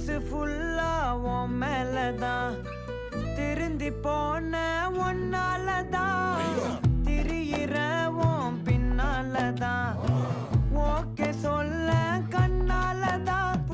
மனசு ஃபுல்லா உன் மேலதான் திருந்தி போன ஒன்னாலதான் திரியிற உன் பின்னாலதான் ஓகே சொல்